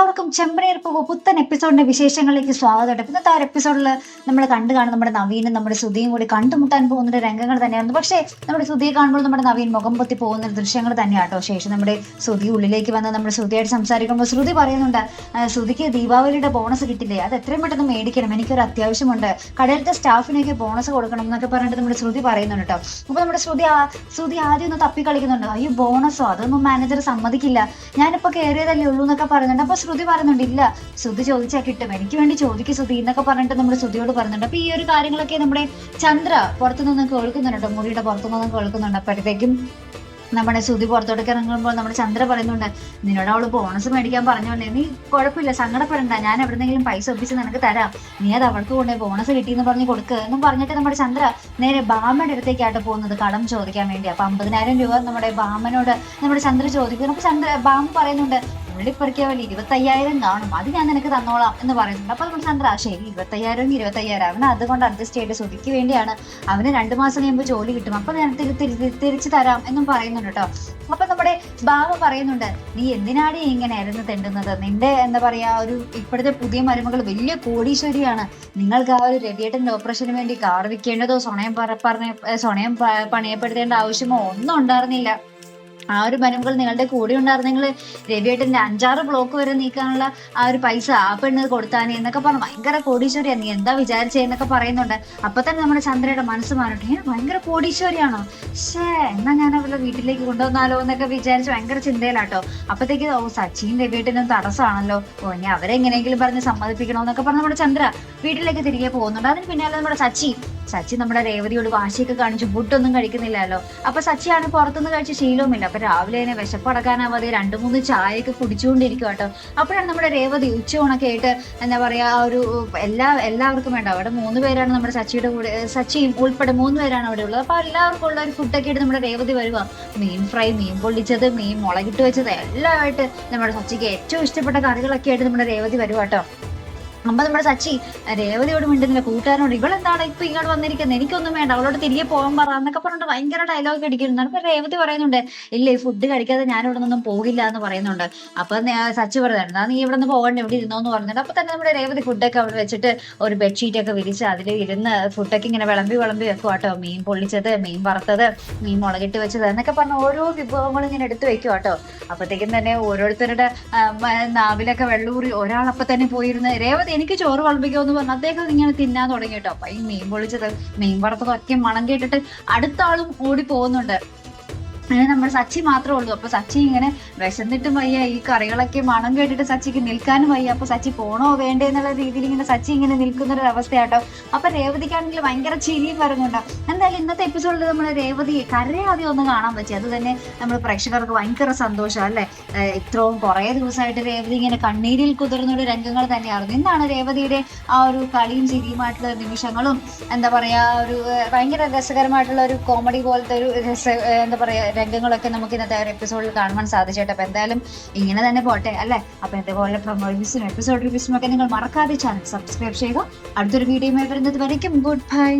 എല്ലാവർക്കും ചെമ്പനീർപ്പൂവ് പുത്തൻ എപ്പിസോഡിന്റെ വിശേഷങ്ങളിലേക്ക് സ്വാഗതം. ഇന്നത്തെ ആ ഒരു എപ്പിസോഡിൽ നമ്മൾ കാണും നമ്മുടെ നവീനും നമ്മുടെ ശ്രുതിയും കൂടി കണ്ടുമുട്ടാൻ പോകുന്ന ഒരു രംഗങ്ങൾ തന്നെയായിരുന്നു. പക്ഷേ നമ്മുടെ ശ്രുതിയെ കാണുമ്പോൾ നമ്മുടെ നവീൻ മുഖം പൊത്തി പോകുന്ന ഒരു ദൃശ്യങ്ങൾ തന്നെയാട്ടോ. ശേഷം നമ്മുടെ ശ്രുതി ഉള്ളിലേക്ക് വന്ന് നമ്മുടെ ശ്രുതിയായിട്ട് സംസാരിക്കുമ്പോൾ ശ്രുതി പറയുന്നുണ്ട്, ശ്രുതിക്ക് ദീപാവലിയുടെ ബോണസ് കിട്ടില്ലേ, അത് എത്രയും പെട്ടെന്ന് മേടിക്കണം, എനിക്കൊരു അത്യാവശ്യമുണ്ട്, കടയിലത്തെ സ്റ്റാഫിനൊക്കെ ബോണസ് കൊടുക്കണം എന്നൊക്കെ പറഞ്ഞിട്ട് നമ്മുടെ ശ്രുതി പറയുന്നുണ്ട് കേട്ടോ. അപ്പൊ നമ്മുടെ ശ്രുതി ആദ്യം ഒന്ന് തപ്പി കളിക്കുന്നുണ്ട്. അയ്യോ ബോണസോ, അതൊന്നും മാനേജർ സമ്മതിക്കില്ല, ഞാനിപ്പോ കയറിയതല്ലേ ഉള്ളൂ എന്നൊക്കെ പറയുന്നുണ്ട്. അപ്പൊ ശ്രുതി പറയുന്നുണ്ട്, ഇല്ല ശ്രുതി ചോദിച്ചാൽ കിട്ടും, എനിക്ക് വേണ്ടി ചോദിക്കും ശ്രുതി എന്നൊക്കെ പറഞ്ഞിട്ട് നമ്മുടെ ശ്രുതിയോട് പറയുന്നുണ്ട്. അപ്പൊ ഈ ഒരു കാര്യങ്ങളൊക്കെ നമ്മുടെ ചന്ദ്ര പുറത്തുനിന്ന് കേൾക്കുന്നുണ്ട്, മുറിയുടെ പുറത്തുനിന്ന് കേൾക്കുന്നുണ്ട്. അപ്പോഴത്തേക്കും നമ്മുടെ ശ്രുതി പുറത്തോട്ടൊക്കെ ഇറങ്ങുമ്പോൾ നമ്മുടെ ചന്ദ്ര പറയുന്നുണ്ട്, നിന്നോട് അവള് ബോണസ് മേടിക്കാൻ പറഞ്ഞോല്ലേ, നീ കുഴപ്പമില്ല, സങ്കടപ്പെടണ്ട, ഞാൻ എവിടെന്നെങ്കിലും പൈസ ഒപ്പിച്ച് നിനക്ക് തരാം, നീ അത് അവൾക്ക് കൊണ്ടേ ബോണസ് കിട്ടിയെന്ന് പറഞ്ഞ് കൊടുക്കുക എന്നും പറഞ്ഞിട്ട് നമ്മുടെ ചന്ദ്ര നേരെ ബാമയുടെ അടുത്തേക്കായിട്ട് പോകുന്നത് കടം ചോദിക്കാൻ വേണ്ടി. അപ്പൊ 50,000 രൂപ നമ്മുടെ ബാമനോട് നമ്മുടെ ചന്ദ്ര ചോദിക്കുന്നു. അപ്പൊ ബാമ പറയുന്നുണ്ട്, ഉള്ളിപ്പറിക്കാൻ വേണ്ടി 25,000 കാണും, അത് ഞാൻ നിനക്ക് തന്നോളാം എന്ന് പറയുന്നുണ്ട്. അപ്പൊ നമ്മുടെ ചന്ദ്ര ശരി 25,000 അവന് അതുകൊണ്ട് അഡ്ജസ്റ്റ് ചെയ്ത് ശ്രുതിക്ക് വേണ്ടിയാണ്, അവന് 2 മാസം കഴിയുമ്പോൾ ജോലി കിട്ടും, അപ്പൊ ഞാൻ തിരിച്ചു തരാം എന്നും പറയുന്നുണ്ട് കേട്ടോ. അപ്പൊ നമ്മുടെ ബാബ പറയുന്നുണ്ട്, നീ എന്തിനാണ് ഇങ്ങനെ അരുന്ന് തെണ്ടുന്നത്, നിന്റെ എന്താ പറയാ ഒരു ഇപ്പോഴത്തെ പുതിയ മരുമകൾ വലിയ കോടീശ്വരിയാണ്, നിങ്ങൾക്ക് ആ ഒരു രവിയേട്ടന്റെ ഓപ്പറേഷന് വേണ്ടി കാർ വിൽക്കേണ്ടതോ സ്വണയം പണയപ്പെടുത്തേണ്ട ആവശ്യമോ ഒന്നും ഉണ്ടായിരുന്നില്ല, ആ ഒരു മരുമകൾ നിങ്ങളുടെ കൂടെ ഉണ്ടായിരുന്നെങ്കിൽ രവിയേട്ടന്റെ 5-6 ബ്ലോക്ക് വരെ നീക്കാനുള്ള ആ ഒരു പൈസ ആ പെണ്ണ് കൊടുത്താനെ എന്നൊക്കെ പറഞ്ഞു ഭയങ്കര കോടീശ്വരിയാണ്, നീ എന്താ വിചാരിച്ചെന്നൊക്കെ പറയുന്നുണ്ട്. അപ്പൊ തന്നെ നമ്മുടെ ചന്ദ്രയുടെ മനസ്സ് മാറിട്ട്, ഭയങ്കര കോടീശ്വരിയാണോ, എന്നാ ഞാൻ അവരുടെ വീട്ടിലേക്ക് കൊണ്ടുവന്നാലോ എന്നൊക്കെ വിചാരിച്ച് ഭയങ്കര ചിന്തയിലാട്ടോ. അപ്പത്തേക്ക് സച്ചിൻ രവിയേട്ടനും തടസ്സമാണല്ലോ, ഇനി അവരെങ്ങനെയെങ്കിലും പറഞ്ഞ് സമ്മതിപ്പിക്കണോന്നൊക്കെ പറഞ്ഞ് നമ്മുടെ ചന്ദ്ര വീട്ടിലേക്ക് തിരികെ പോകുന്നുണ്ട്. അതിന് പിന്നാലെ നമ്മുടെ സച്ചി നമ്മുടെ രേവതിയോട് വാശിയൊക്കെ കാണിച്ചു, ഫുഡൊന്നും കഴിക്കുന്നില്ലല്ലോ. അപ്പൊ സച്ചിയാണ് പുറത്തുനിന്ന് കഴിച്ച ശീലവുമില്ല. അപ്പൊ രാവിലെ തന്നെ വിശപ്പടക്കാനാവാതെ 2-3 ചായയൊക്കെ കുടിച്ചുകൊണ്ടിരിക്കും കേട്ടോ. അപ്പോഴാണ് നമ്മുടെ രേവതി ഉച്ചയൂണൊക്കെ ആയിട്ട് എന്താ പറയാ ഒരു എല്ലാവർക്കും വേണ്ട, അവിടെ 3 പേരാണ് നമ്മുടെ സച്ചിയുടെ കൂടെ, സച്ചിയും ഉൾപ്പെടെ 3 പേരാണ് അവിടെ ഉള്ളത്. അപ്പൊ എല്ലാവർക്കും ഉള്ള ഒരു ഫുഡൊക്കെ ആയിട്ട് നമ്മുടെ രേവതി വരുക, മീൻ ഫ്രൈ, മീൻ പൊള്ളിച്ചത്, മീൻ മുളകിട്ട് വെച്ചത് എല്ലാമായിട്ട് നമ്മുടെ സച്ചിക്ക് ഏറ്റവും ഇഷ്ടപ്പെട്ട കറികളൊക്കെ ആയിട്ട് നമ്മുടെ രേവതി വരുക കേട്ടോ. അപ്പൊ നമ്മുടെ സച്ചി രേവതിയോട് മിണ്ടുന്നില്ല, കൂട്ടുകാരനോട് ഇവളെന്താണ് ഇപ്പൊ ഇങ്ങോട്ട് വന്നിരിക്കുന്നത്, എനിക്കൊന്നും വേണ്ട, അവളോട് തിരികെ പോകാൻ പറ എന്നൊക്കെ പറഞ്ഞിട്ട് ഭയങ്കര ഡയലോഗ് അടിക്കുന്നുണ്ട്. അപ്പൊ രേവതി പറയുന്നുണ്ട്, ഇല്ല ഈ ഫുഡ് കഴിക്കാതെ ഞാൻ ഇവിടെ നിന്നും പോകില്ല എന്ന് പറയുന്നുണ്ട്. അപ്പൊ സച്ചി പറയുന്നുണ്ട്, നീ ഇവിടെ നിന്ന് പോകണ്ട, ഇവിടെ ഇരുന്നോന്ന് പറഞ്ഞിട്ട്. അപ്പൊ തന്നെ നമ്മുടെ രേവതി ഫുഡൊക്കെ അവിടെ വെച്ചിട്ട് ഒരു ബെഡ്ഷീറ്റ് ഒക്കെ വിരിച്ച് അതിൽ ഇരുന്ന് ഫുഡൊക്കെ ഇങ്ങനെ വിളമ്പി വെക്കും കേട്ടോ. മീൻ പൊള്ളിച്ചത്, മീൻ വറുത്തത്, മീൻ മുളകിട്ട് വെച്ചത് എന്നൊക്കെ പറഞ്ഞ ഓരോ വിഭവങ്ങളും ഇങ്ങനെ എടുത്തു വെക്കും കേട്ടോ. അപ്പത്തേക്കും തന്നെ ഓരോരുത്തരുടെ നാവിലൊക്കെ വെള്ളൂറി ഒരാളപ്പം തന്നെ പോയിരുന്ന്, രേവതി എനിക്ക് ചോറ് വിളമ്പിക്കുമെന്ന് പറഞ്ഞ് അദ്ദേഹം ഇങ്ങനെ തിന്നാൻ തുടങ്ങി കേട്ടോ. അപ്പൊ ഈ മീൻ പൊളിച്ചത്, മീൻ വറുത്തതൊക്കെ മണം കേട്ടിട്ട് അടുത്ത ആളും ഓടി പോകുന്നുണ്ട്. അങ്ങനെ നമ്മുടെ സച്ചി മാത്രമേ ഉള്ളൂ. അപ്പൊ സച്ചി ഇങ്ങനെ വിശന്നിട്ടും വയ്യ, ഈ കറികളൊക്കെ മണം കേട്ടിട്ട് സച്ചിക്ക് നിൽക്കാനും വയ്യ. അപ്പൊ സച്ചി പോണോ വേണ്ടേ എന്നുള്ള രീതിയിൽ ഇങ്ങനെ സച്ചി ഇങ്ങനെ നിൽക്കുന്ന ഒരു അവസ്ഥയാട്ടോ. അപ്പൊ രേവതിക്കാണെങ്കിൽ ഭയങ്കര ചിരിയും വരുന്നുണ്ടോ. എന്തായാലും ഇന്നത്തെ എപ്പിസോഡിൽ നമ്മൾ രേവതി കരയാതെ ഒന്ന് കാണാൻ പറ്റി, അത് തന്നെ നമ്മൾ പ്രേക്ഷകർക്ക് ഭയങ്കര സന്തോഷം അല്ലെ. ഇത്രയും കുറെ ദിവസമായിട്ട് രേവതി ഇങ്ങനെ കണ്ണീരിൽ കുതിർന്നൊരു രംഗങ്ങൾ തന്നെയായിരുന്നു. ഇന്നാണ് രേവതിയുടെ ആ ഒരു കളിയും ചിരിയുമായിട്ടുള്ള നിമിഷങ്ങളും എന്താ പറയാ ഒരു ഭയങ്കര രസകരമായിട്ടുള്ള ഒരു കോമഡി പോലത്തെ ഒരു എന്താ പറയാ രംഗങ്ങളൊക്കെ നമുക്ക് ഇന്നത്തെ ഒരു എപ്പിസോഡിൽ കാണുവാൻ സാധിച്ചേട്ടെ. അപ്പൊ എന്തായാലും ഇങ്ങനെ തന്നെ പോട്ടെ അല്ലെ. അപ്പൊ ഇതേപോലെ പ്രൊമോ റിവ്യൂസിനും എപ്പിസോഡ് റിവ്യൂസിനും ഒക്കെ നിങ്ങൾ മറക്കാതെ ചാനൽ സബ്സ്ക്രൈബ് ചെയ്യുക. അടുത്തൊരു വീഡിയോയുമായി വരുന്നത് വരയ്ക്കും ഗുഡ് ബൈ.